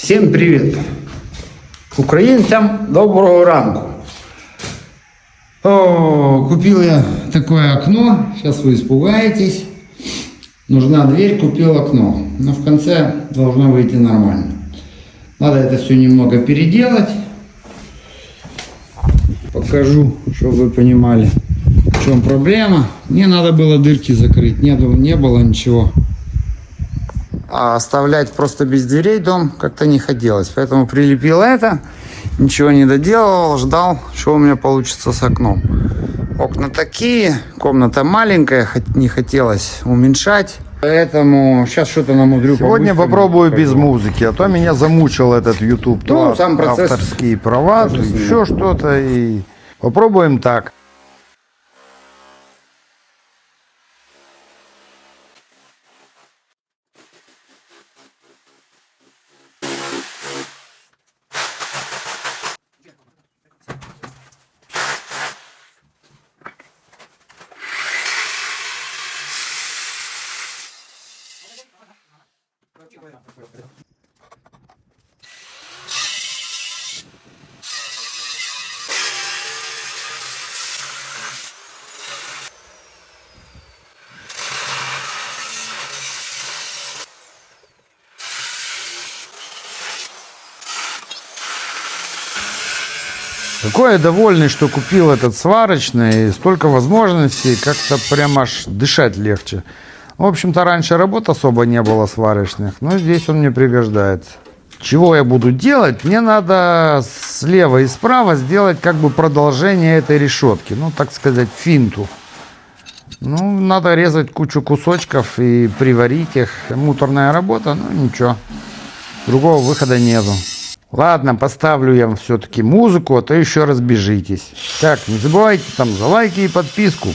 Всем привет! Українцям доброго ранку! Купил я такое окно, сейчас вы испугаетесь. Нужна дверь, купил окно, но в конце должно выйти нормально. Надо это все немного переделать. Покажу, чтобы вы понимали, в чем проблема. Мне надо было дырки закрыть, не было ничего. А оставлять просто без дверей дом как-то не хотелось. Поэтому прилепил это, ничего не доделывал, ждал, что у меня получится с окном. Окна такие, комната маленькая, не хотелось уменьшать. Поэтому сейчас что-то намудрю. Сегодня попробую без музыки, а то меня замучил этот YouTube. Ну, сам процесс. Авторские права, то еще что-то. И попробуем так. Какой я довольный, что купил этот сварочный, и столько возможностей, как-то прям аж дышать легче. В общем-то, раньше работ особо не было сварочных, но здесь он мне пригождается. Чего я буду делать? Мне надо слева и справа сделать как бы продолжение этой решетки, ну, так сказать, финту. Ну, надо резать кучу кусочков и приварить их. Муторная работа, ну, ничего, другого выхода нету. Ладно, поставлю я вам все-таки музыку, а то еще разбежитесь. Так, не забывайте там за лайки и подписку.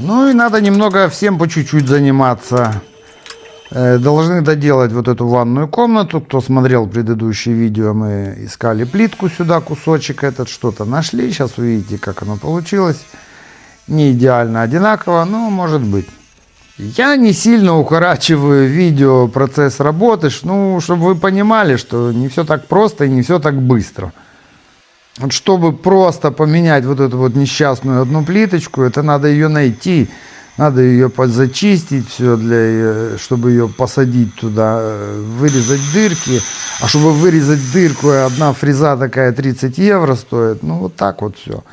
Ну и надо немного всем по чуть-чуть заниматься. Должны доделать вот эту ванную комнату. Кто смотрел предыдущие видео, мы искали плитку сюда, кусочек этот, что-то нашли. Сейчас увидите, как оно получилось. Не идеально одинаково, но может быть. Я не сильно укорачиваю видео процесс работы, ну, чтобы вы понимали, что не все так просто и не все так быстро. Вот чтобы просто поменять вот эту вот несчастную одну плиточку, это надо ее найти, надо ее зачистить, все для, чтобы ее посадить туда, вырезать дырки. А чтобы вырезать дырку, одна фреза такая 30 евро стоит. Ну, вот так вот все.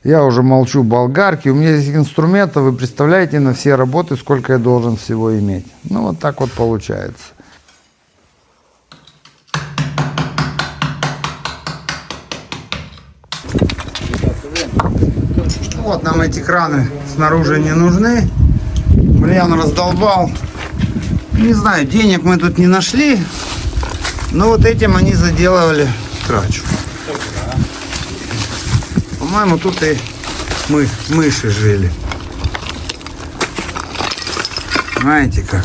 Я уже молчу болгарки. У меня здесь инструментов, вы представляете, на все работы, сколько я должен всего иметь. Ну, вот так вот получается. Вот нам эти краны снаружи не нужны. Блин, раздолбал. Не знаю, денег мы тут не нашли. Но вот этим они заделывали крачу. По-моему, тут и мыши жили. Знаете как.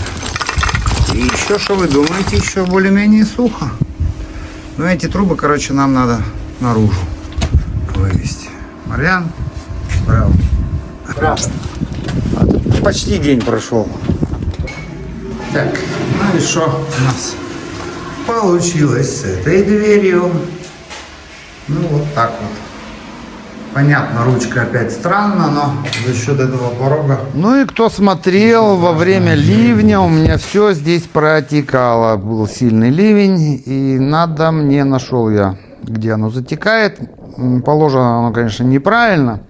И еще, что вы думаете, еще более-менее сухо. Но эти трубы, короче, нам надо наружу вывести. Марьян, браво. А тут почти день прошел. Так, ну и что у нас получилось с этой дверью? Ну вот так вот. Понятно, ручка опять странно, но за счет этого порога. Ну и кто смотрел, во время ливня у меня все здесь протекало. Был сильный ливень, и нашел я, где оно затекает. Положено оно, конечно, неправильно.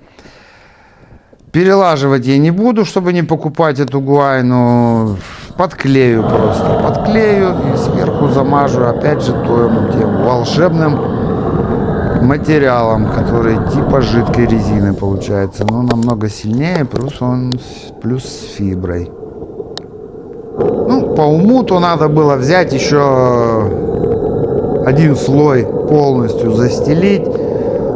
Перелаживать я не буду, чтобы не покупать эту гуайну. Подклею просто. Подклею и сверху замажу, опять же, тем волшебным материалом, который типа жидкой резины получается, но намного сильнее, плюс с фиброй. Ну, по уму-то надо было взять еще один слой полностью застелить.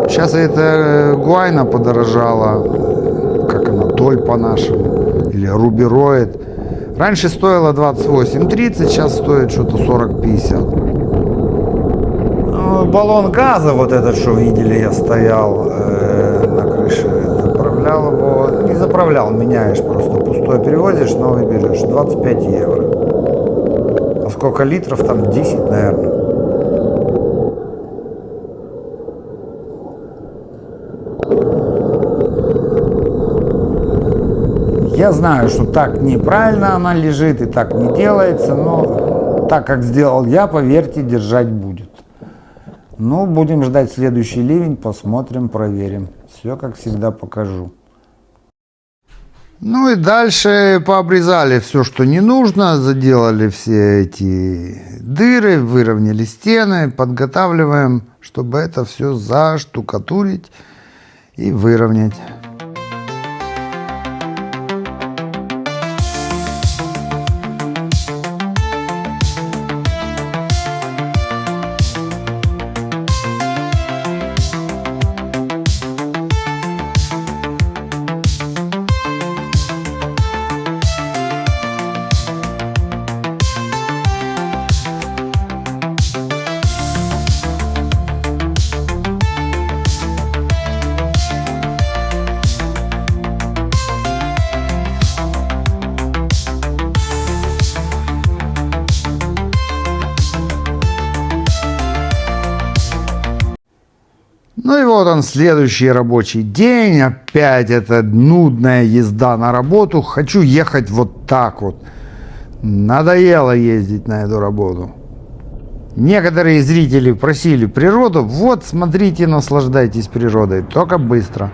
Сейчас эта гуайна подорожала, как она, толь по-нашему, или рубероид. Раньше стоила 28-30, сейчас стоит что-то 40-50. Баллон газа вот этот, что видели, я стоял на крыше, заправлял его, не заправлял, меняешь просто, пустой перевозишь, новый берешь, 25 евро. А сколько литров там, 10, наверное. Я знаю, что так неправильно она лежит и так не делается, но так как сделал я, поверьте, держать будет. Ну, будем ждать следующий ливень, посмотрим, проверим. Все, как всегда, покажу. Ну и дальше пообрезали все, что не нужно, заделали все эти дыры, выровняли стены, подготавливаем, чтобы это все заштукатурить и выровнять. Ну и вот он, следующий рабочий день. Опять эта нудная езда на работу. Хочу ехать вот так вот. Надоело ездить на эту работу. Некоторые зрители просили природу. Вот, смотрите, наслаждайтесь природой. Только быстро.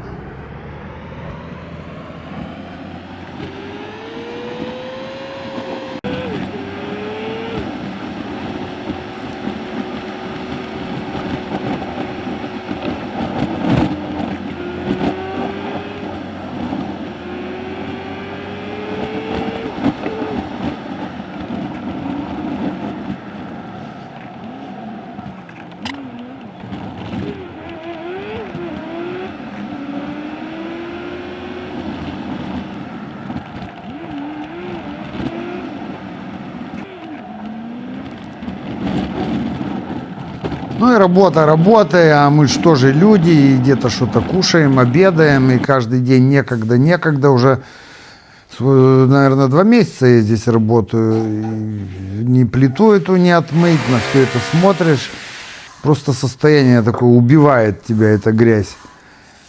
Ну и работа работой, а мы же тоже люди, и где-то что-то кушаем, обедаем, и каждый день некогда уже, наверное, 2 месяца я здесь работаю, и ни плиту эту не отмыть, на все это смотришь, просто состояние такое убивает тебя, эта грязь.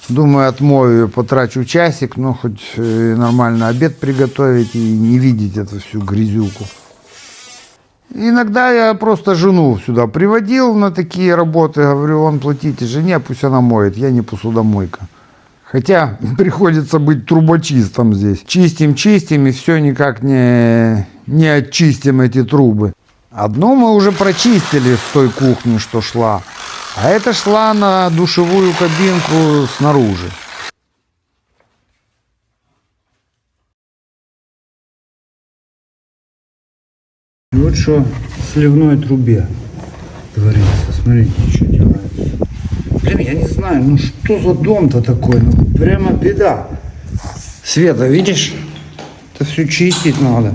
Думаю, отмою ее, потрачу часик, но хоть нормально обед приготовить и не видеть эту всю грязюку. Иногда я просто жену сюда приводил на такие работы, говорю, вон платите жене, пусть она моет, я не посудомойка. Хотя приходится быть трубочистом здесь. Чистим, и все никак не очистим эти трубы. Одну мы уже прочистили с той кухни, что шла, а эта шла на душевую кабинку снаружи. И вот что в сливной трубе творится. Смотрите, что делается. Блин, я не знаю, ну что за дом-то такой? Ну прямо беда. Света, видишь? Это все чистить надо.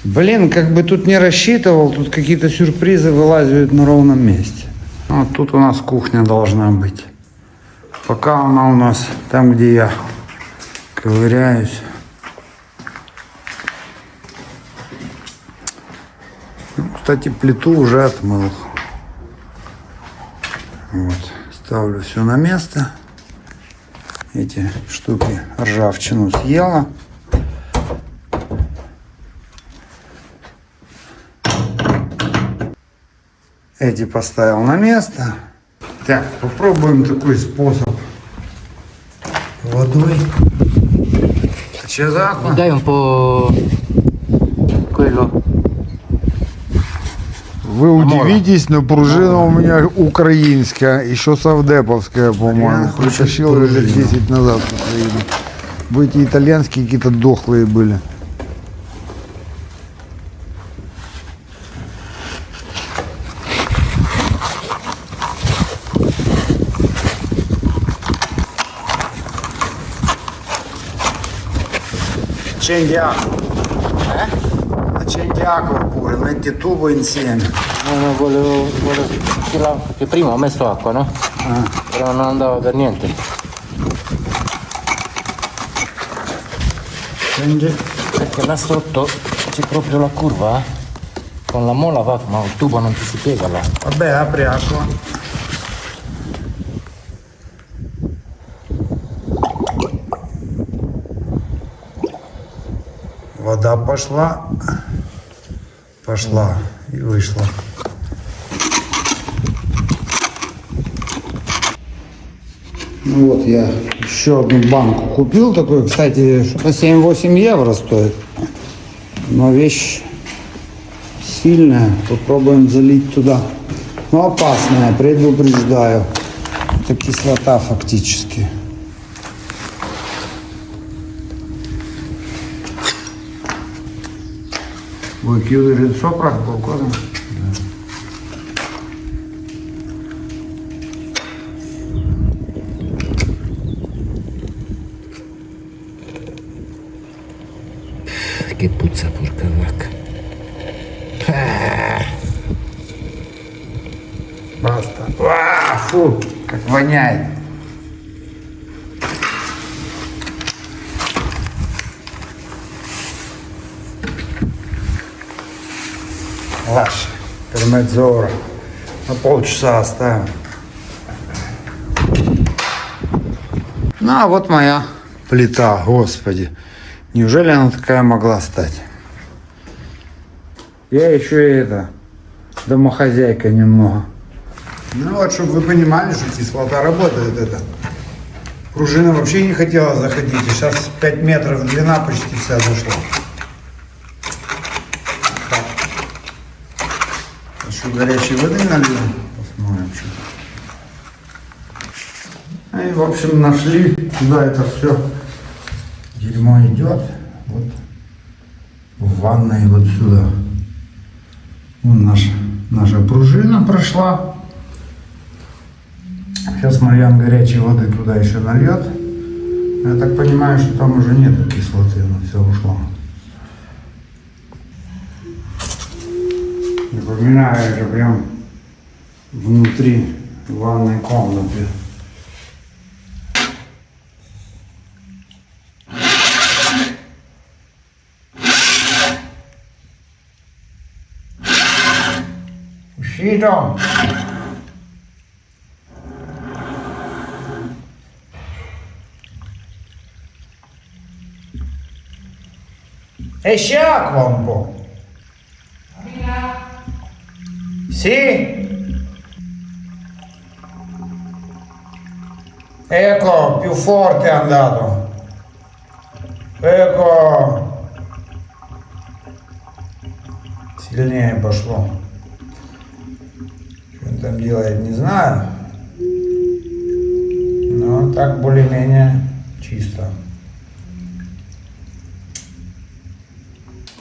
Блин, как бы тут не рассчитывал, тут какие-то сюрпризы вылазят на ровном месте. Вот тут у нас кухня должна быть. Пока она у нас там, где я ковыряюсь. Кстати, плиту уже отмыл. Вот, ставлю все на место. Эти штуки ржавчину съела. Эти поставил на место. Так, попробуем такой способ. Водой. C'è d'acqua? Dai un po' quello. Вы удивитесь, но пружина у меня украинская, еще совдеповская, по-моему. Притащил ее лет 10 назад с Украины. Вы эти итальянские какие-то дохлые были. Accendi acqua. Accendi acqua pure, metti tubo insieme. No, volevo che prima ho messo acqua, no? Però non andava per niente. Accendi. Perché là sotto c'è proprio la curva, eh? Con la mola va, ma il tubo non ti si piega là. Vabbè, apri acqua. Вода пошла и вышла. Ну вот я еще одну банку купил такой, кстати, что-то 7-8 евро стоит. Но вещь сильная, попробуем залить туда. Но опасная, предупреждаю. Это кислота фактически. Vuoi chiudere sopra qualcosa? Che puzza, porca vacca. Basta. Фу, как воняет. Lascia, per mezz'ora, на полчаса оставим. Ну, а вот моя плита, господи. Неужели она такая могла стать? Я еще и домохозяйка немного. Ну вот, чтобы вы понимали, что кислота работает это. Пружина вообще не хотела заходить, и сейчас 5 метров длина почти вся зашла. Еще горячей воды нальем, посмотрим, что. И, в общем, нашли, куда это все дерьмо идет. Вот в ванной вот сюда. Вон наша пружина прошла. Сейчас Марьян горячей воды туда еще нальет. Я так понимаю, что там уже нету кислоты, но все ушло. Напоминаю, это прям внутри ванной комнаты. Uscito? Esce acqua un po'. Sì? Ecco, più forte è andato. Ecco. Сильнее пошло. Что он там делает, не знаю. Но так более-менее чисто.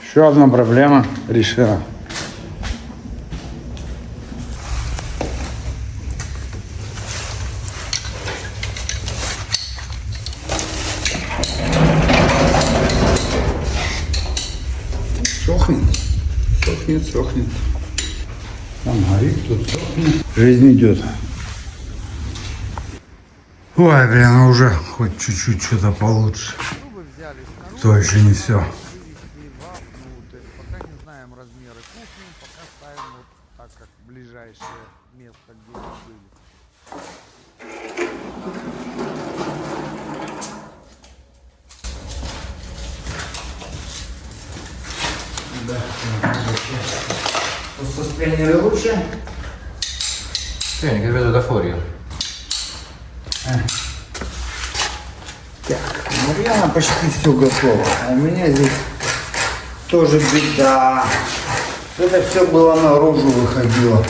Еще одна проблема решена. Сохнет, сохнет, сохнет. Там горит, тут сохнет. Жизнь идет. Ой, блин, ну уже хоть чуть-чуть что-то получше. То еще не все. Пока не знаем размеры кухни, пока ставим вот так, как ближайшее место, где мы были. Да, состояние лучше? Tieni che vedo da fuori io. Так, наверное, почти все готово. А у меня здесь тоже беда. Это все было наружу выходило.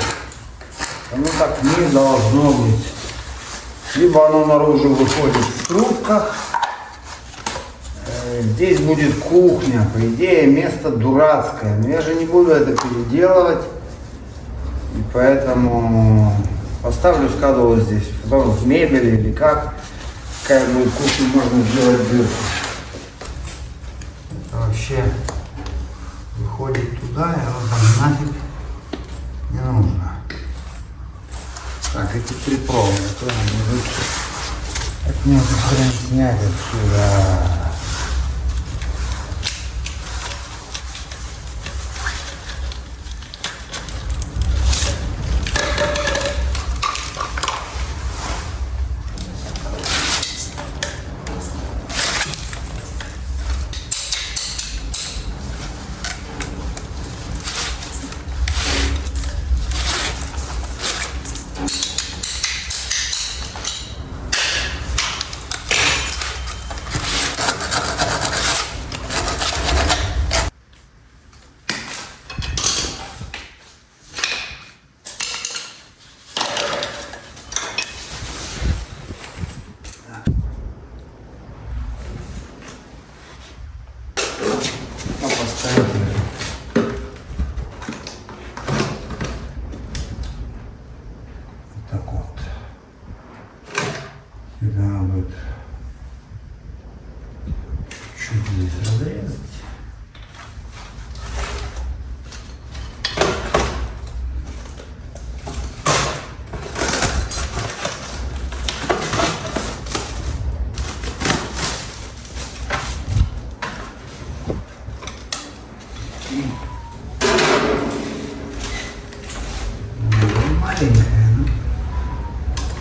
Оно так не должно быть. Либо оно наружу выходит в трубках. Здесь будет кухня. По идее, место дурацкое. Но я же не буду это переделывать. И поэтому поставлю скаду вот здесь. Потом в мебели или как. Какая будет кухня, можно сделать дырку. Это вообще выходит туда, и оно там нафиг не нужно. Так, эти три провода, тоже не выйти. Как мне эту хрень снять отсюда? Маленькая, ну,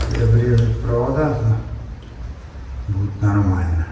если обрезать провода, то будет нормально.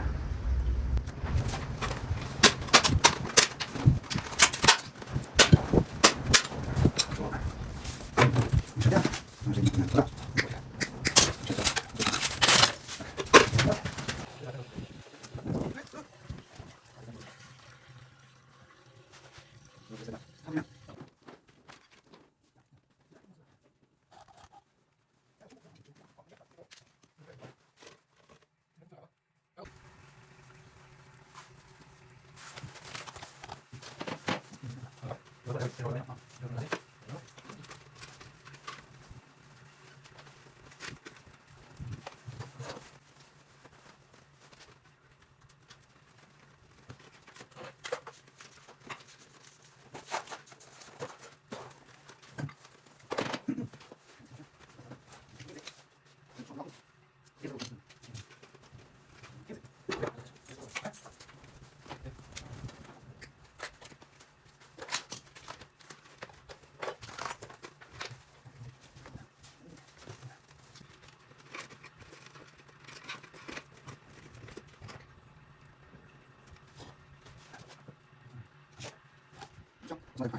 Надо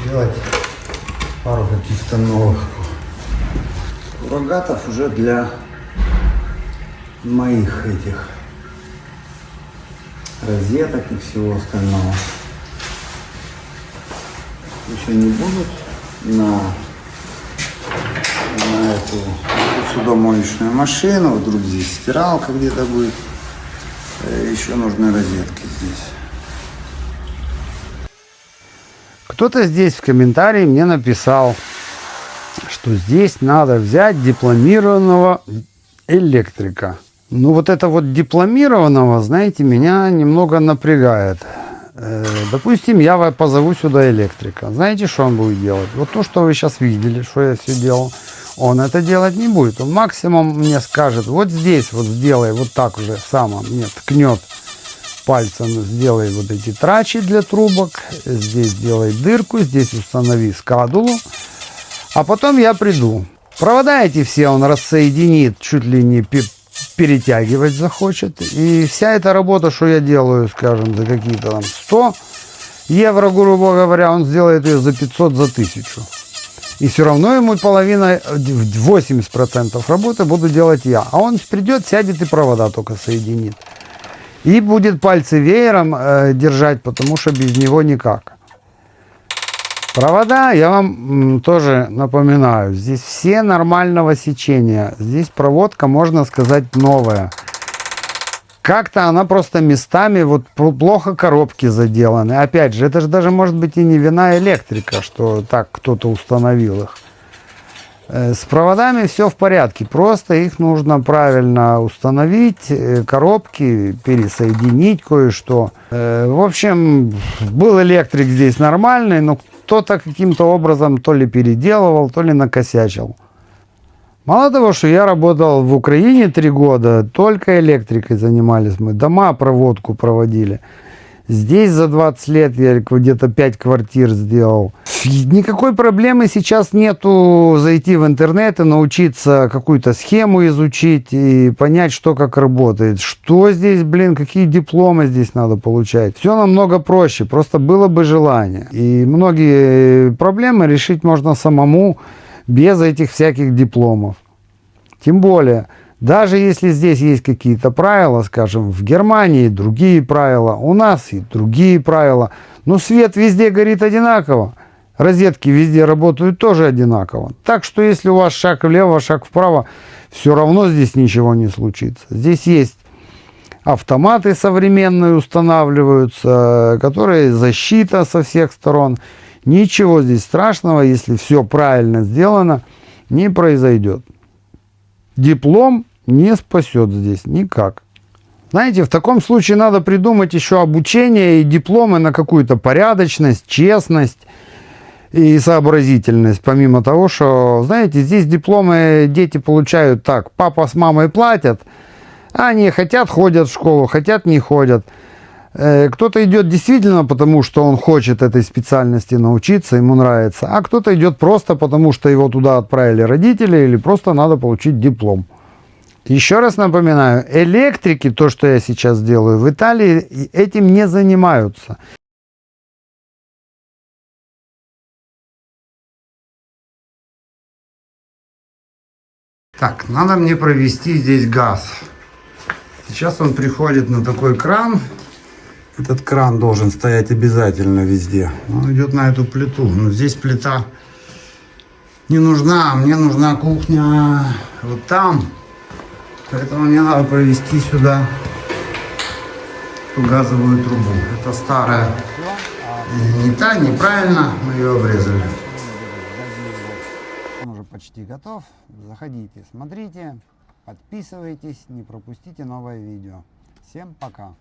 сделать пару каких-то новых суррогатов уже для моих этих розеток и всего остального. Еще не будут на эту посудомоечную машину. Вдруг здесь стиралка где-то будет. Еще нужны розетки здесь. Кто-то здесь в комментарии мне написал, что здесь надо взять дипломированного электрика. Ну вот это вот дипломированного, знаете, меня немного напрягает. Допустим, я позову сюда электрика. Знаете, что он будет делать? Вот то, что вы сейчас видели, что я все делал. Он это делать не будет. Он максимум мне скажет, вот здесь вот сделай, вот так уже сам мне ткнет пальцем, сделай вот эти трачи для трубок, здесь сделай дырку, здесь установи скадулу, а потом я приду. Провода эти все он рассоединит, чуть ли не перетягивать захочет. И вся эта работа, что я делаю, скажем, за какие-то там 100 евро, грубо говоря, он сделает ее за 500, за 1000. И все равно ему половина, 80% работы буду делать я. А он придет, сядет и провода только соединит. И будет пальцы веером держать, потому что без него никак. Провода, я вам тоже напоминаю, здесь все нормального сечения. Здесь проводка, можно сказать, новая. Как-то она просто местами, вот плохо коробки заделаны. Опять же, это же даже может быть и не вина электрика, что так кто-то установил их. С проводами все в порядке, просто их нужно правильно установить, коробки пересоединить кое-что. В общем, был электрик здесь нормальный, но кто-то каким-то образом то ли переделывал, то ли накосячил. Мало того, что я работал в Украине 3 года, только электрикой занимались мы, дома проводку проводили. Здесь за 20 лет я где-то 5 квартир сделал. Никакой проблемы сейчас нету зайти в интернет и научиться какую-то схему изучить и понять, что как работает. Что здесь, блин, какие дипломы здесь надо получать. Все намного проще, просто было бы желание. И многие проблемы решить можно самому без этих всяких дипломов. Тем более, даже если здесь есть какие-то правила, скажем, в Германии другие правила, у нас и другие правила, но свет везде горит одинаково, розетки везде работают тоже одинаково. Так что если у вас шаг влево, шаг вправо, все равно здесь ничего не случится. Здесь есть автоматы современные устанавливаются, которые защита со всех сторон. Ничего здесь страшного, если все правильно сделано, не произойдет. Диплом не спасет здесь никак. Знаете, в таком случае надо придумать еще обучение и дипломы на какую-то порядочность, честность и сообразительность. Помимо того, что, знаете, здесь дипломы дети получают так. Папа с мамой платят, а они хотят, ходят в школу, хотят, не ходят. Кто-то идет действительно потому, что он хочет этой специальности научиться, ему нравится, а кто-то идет просто потому, что его туда отправили родители или просто надо получить диплом. Еще раз напоминаю, электрики, то, что я сейчас делаю, в Италии этим не занимаются. Так, надо мне провести здесь газ. Сейчас он приходит на такой кран. Этот кран должен стоять обязательно везде. Он идет на эту плиту. Но здесь плита не нужна. Мне нужна кухня вот там. Поэтому мне надо провести сюда эту газовую трубу. Это старая. Не та, неправильно. Мы ее обрезали. Он уже почти готов. Заходите, смотрите, подписывайтесь, не пропустите новое видео. Всем пока.